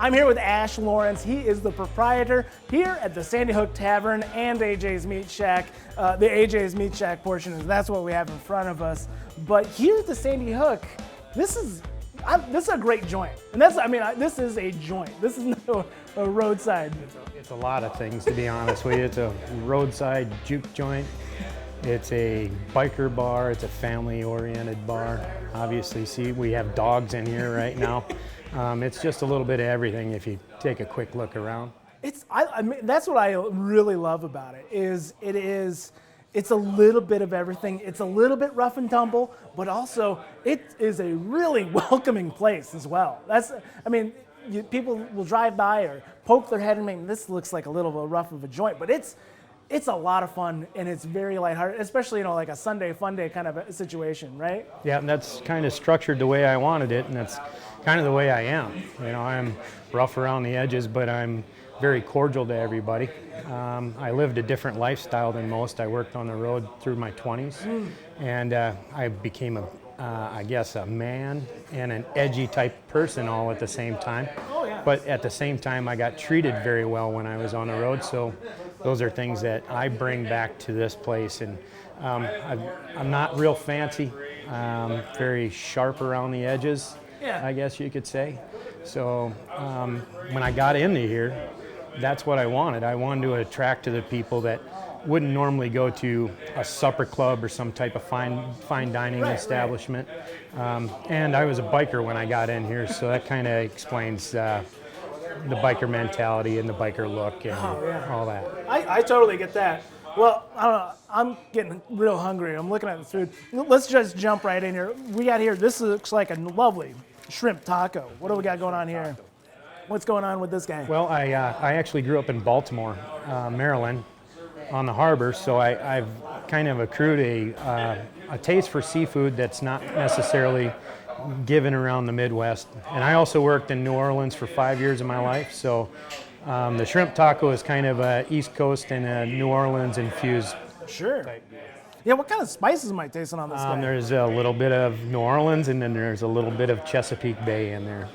I'm here with Ash Lawrence. He is the proprietor here at the Sandy Hook Tavern and AJ's Meat Shack. The AJ's Meat Shack portion is that's what we have in front of us. But here at the Sandy Hook, this is a great joint, and this is a joint. This is no a roadside. It's a lot of things, to be honest with you. It's a roadside juke joint. It's a biker bar. It's a family-oriented bar. Obviously, see, we have dogs in here right now. It's just a little bit of everything if you take a quick look around. I mean, that's what I really love about it. It's a little bit of everything. It's a little bit rough and tumble, but also it is a really welcoming place as well. People will drive by or poke their head and make this looks like a little bit rough of a joint, but it's a lot of fun and it's very lighthearted, especially like a Sunday fun day kind of a situation, right? Yeah, and that's kind of structured the way I wanted it, and that's kind of the way I am. I'm rough around the edges, but I'm very cordial to everybody. I lived a different lifestyle than most. I worked on the road through my 20s, and I became a man and an edgy type person all at the same time. Oh, yeah. But at the same time, I got treated very well when I was on the road, so those are things that I bring back to this place. And I'm not real fancy, very sharp around the edges, I guess you could say. So when I got into here, that's what I wanted. I wanted to attract to the people that wouldn't normally go to a supper club or some type of fine dining establishment. And I was a biker when I got in here, so that kind of explains the biker mentality and the biker look and all that. I totally get that. Well, I don't know. I'm getting real hungry. I'm looking at the food. Let's just jump right in here. We got here, this looks like a lovely shrimp taco. What do we got going on here? What's going on with this guy? Well, I actually grew up in Baltimore, Maryland, on the harbor, so I've kind of accrued a taste for seafood that's not necessarily given around the Midwest. And I also worked in New Orleans for 5 years of my life, so the shrimp taco is kind of a East Coast and a New Orleans infused. Sure. Yeah, what kind of spices am I tasting on this guy? There's a little bit of New Orleans, and then there's a little bit of Chesapeake Bay in there.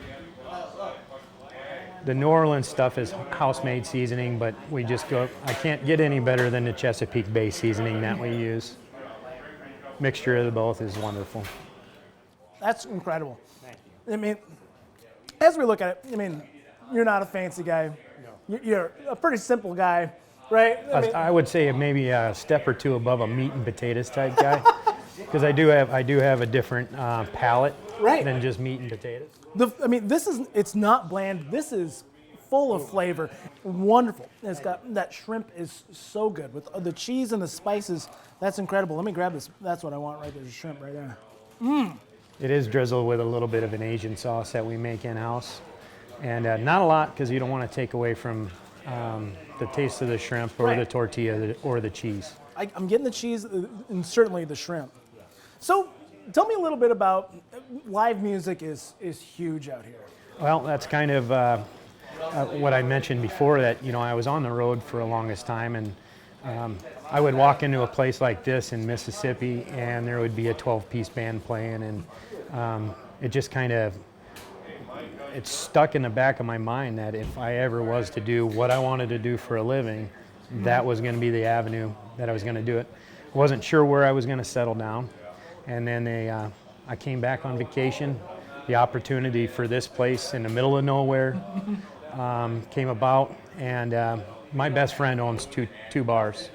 The New Orleans stuff is house-made seasoning, but I can't get any better than the Chesapeake Bay seasoning that we use. Mixture of the both is wonderful. That's incredible. Thank you. I mean, as we look at it, you're not a fancy guy. No. You're a pretty simple guy, right? I would say maybe a step or two above a meat and potatoes type guy, because I do have a different palate than just meat and potatoes. It's not bland. This is full of flavor, wonderful. It's got that shrimp is so good with the cheese and the spices. That's incredible. Let me grab this. That's what I want right there. The shrimp right there. It is drizzled with a little bit of an Asian sauce that we make in house, and not a lot because you don't want to take away from the taste of the shrimp or the tortilla or the cheese. I'm getting the cheese and certainly the shrimp. So tell me a little bit about live music is huge out here. Well, that's kind of what I mentioned before, that I was on the road for the longest time, and I would walk into a place like this in Mississippi and there would be a 12-piece band playing, and it just kind of it's stuck in the back of my mind that if I ever was to do what I wanted to do for a living, that was going to be the avenue that I was going to do it. I wasn't sure where I was going to settle down. And then I came back on vacation. The opportunity for this place in the middle of nowhere came about, and my best friend owns two bars.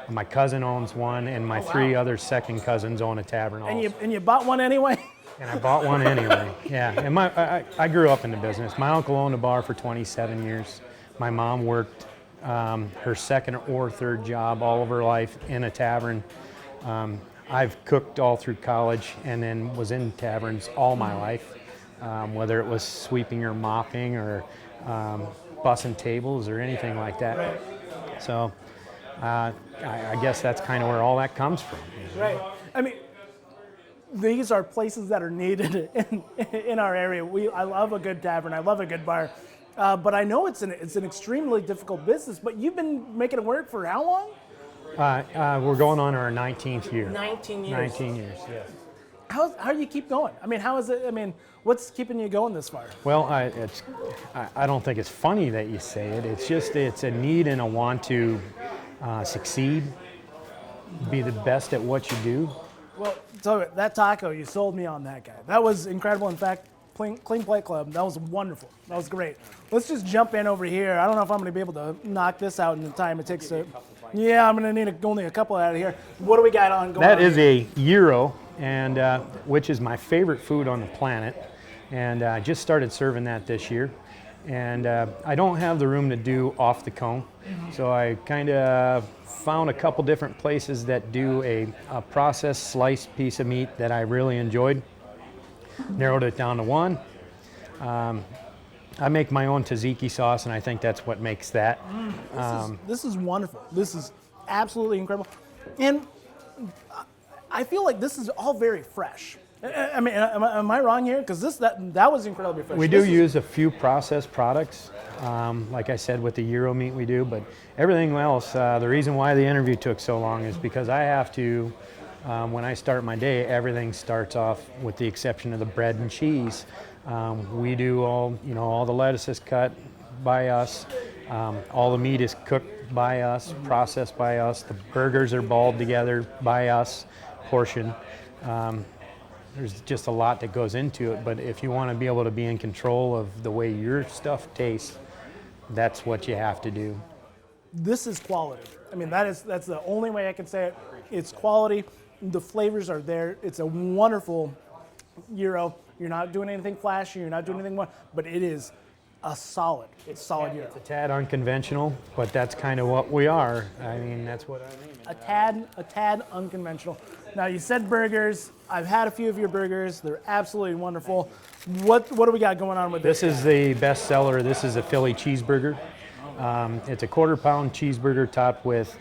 My cousin owns one, and my three other second cousins own a tavern also. And you bought one anyway? And I bought one anyway, yeah. And I grew up in the business. My uncle owned a bar for 27 years. My mom worked her second or third job all of her life in a tavern. I've cooked all through college and then was in taverns all my life, whether it was sweeping or mopping or bussing tables or anything like that. Right. So I guess that's kind of where all that comes from. Right. These are places that are needed in our area. I love a good tavern. I love a good bar. But I know it's an extremely difficult business. But you've been making it work for how long? We're going on our 19th year. 19 years. 19 years, yes. how do you keep going? I mean, how is it? I mean, what's keeping you going this far? Well, I don't think it's funny that you say it. It's a need and a want to succeed, be the best at what you do. Well, so that taco, you sold me on that guy. That was incredible. In fact, Clean Plate Club, that was wonderful. That was great. Let's just jump in over here. I don't know if I'm going to be able to knock this out in the time it takes to. Yeah, I'm going to need only a couple out of here. What do we got on going? That is a gyro, and which is my favorite food on the planet. And I just started serving that this year. And I don't have the room to do off the cone, so I kind of found a couple different places that do a processed sliced piece of meat that I really enjoyed. Narrowed it down to one. I make my own tzatziki sauce, and I think that's what makes that. This is wonderful. This is absolutely incredible. And I feel like this is all very fresh. I mean, am I wrong here? Because that was incredibly fresh. We do use a few processed products, like I said, with the gyro meat we do, but everything else, the reason why the interview took so long is because I have to, when I start my day, everything starts off with the exception of the bread and cheese. We do all the lettuce is cut by us, all the meat is cooked by us, processed by us, the burgers are balled together by us, portioned. There's just a lot that goes into it, but if you want to be able to be in control of the way your stuff tastes, that's what you have to do. This is quality. I mean, that's the only way I can say it. It's quality. The flavors are there. It's a wonderful gyro. You're not doing anything flashy. You're not doing anything more, but it is a solid gyro. It's a tad unconventional, but that's kind of what we are. I mean, that's what I mean. A tad unconventional. Now, you said burgers. I've had a few of your burgers. They're absolutely wonderful. What do we got going on with this? This is the best seller. This is a Philly cheeseburger. It's a 1/4 pound cheeseburger topped with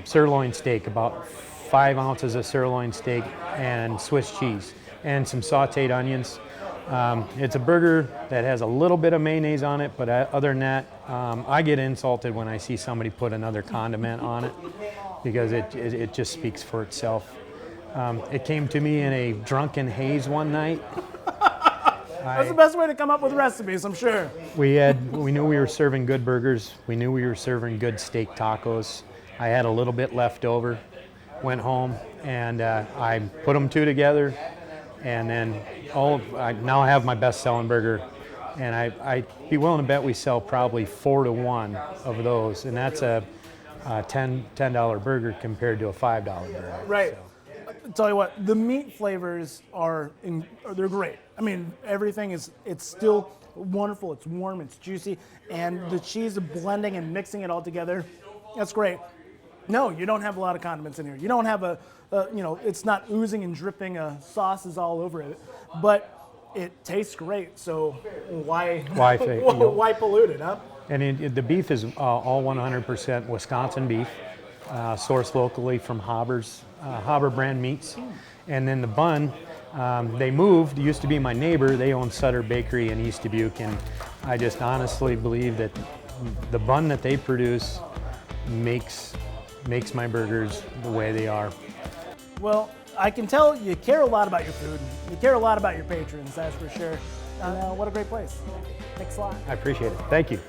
sirloin steak, about 5 ounces of sirloin steak and Swiss cheese and some sauteed onions. It's a burger that has a little bit of mayonnaise on it, but other than that, I get insulted when I see somebody put another condiment on it because it just speaks for itself. It came to me in a drunken haze one night. That's the best way to come up with recipes, I'm sure. We knew we were serving good burgers. We knew we were serving good steak tacos. I had a little bit left over, went home, and I put them two together, and then now I have my best-selling burger, and I'd be willing to bet we sell probably 4 to 1 of those, and that's a $10 burger compared to a $5 burger. Right. So. I'll tell you what, the meat flavors they're great. I mean, everything it's still wonderful. It's warm, it's juicy, and the cheese blending and mixing it all together, that's great. No, you don't have a lot of condiments in here. You don't have it's not oozing and dripping sauces all over it, but it tastes great. So why pollute it, huh? And the beef is all 100% Wisconsin beef, sourced locally from Hobber brand meats. And then the bun, they moved, it used to be my neighbor, they own Sutter Bakery in East Dubuque, and I just honestly believe that the bun that they produce makes my burgers the way they are. Well, I can tell you care a lot about your food. You care a lot about your patrons, that's for sure. And what a great place. Thanks a lot. I appreciate it. Thank you.